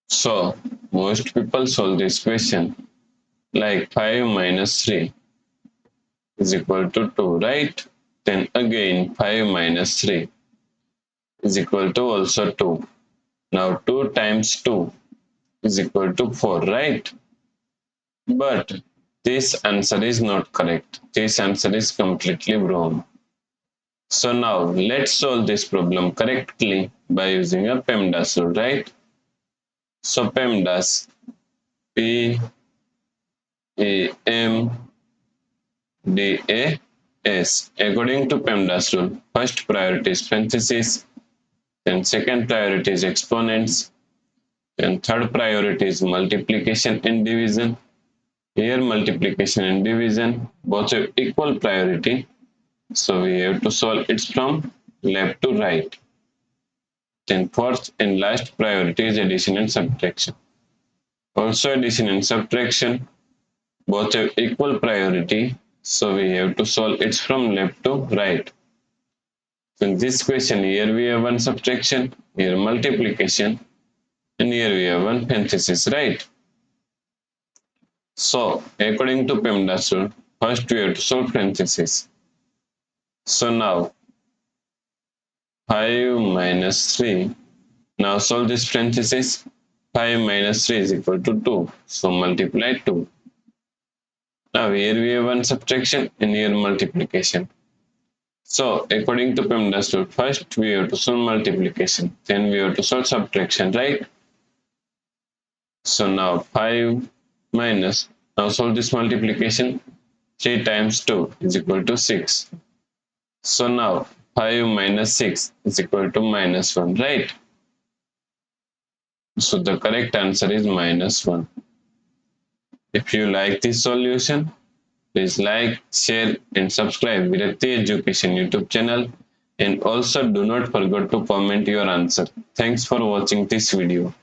So, most people solve this question like 5 minus 3 is equal to 2, right? Then again 5 minus 3 is equal to also 2. Now 2 times 2 is equal to 4, right? But this answer is not correct. This answer is completely wrong. So now let's solve this problem correctly by using a PEMDAS rule, right? So PEMDAS, P A M D A S. According to PEMDAS rule, first priority is parentheses, then second priority is exponents, then third priority is multiplication and division. Here multiplication and division both have equal priority, so we have to solve it from left to right. Then fourth and last priority is addition and subtraction. Also addition and subtraction both have equal priority, so we have to solve it from left to right. So in this question, here we have one subtraction, here multiplication, and here we have one parenthesis, right? So according to PEMDAS rule, first we have to solve parenthesis. So now 5 minus 3. Now solve this parenthesis. 5 minus 3 is equal to 2. So multiply 2. Now here we have one subtraction and here multiplication. So according to PEMDAS rule, first we have to solve multiplication, then we have to solve subtraction, right? So now 5 minus, now solve this multiplication. 3 times 2 is equal to 6. So now 5 minus 6 is equal to minus 1, right? So the correct answer is minus 1. If you like this solution, please like, share and subscribe Virakti Education YouTube channel, and also do not forget to comment your answer. Thanks for watching this video.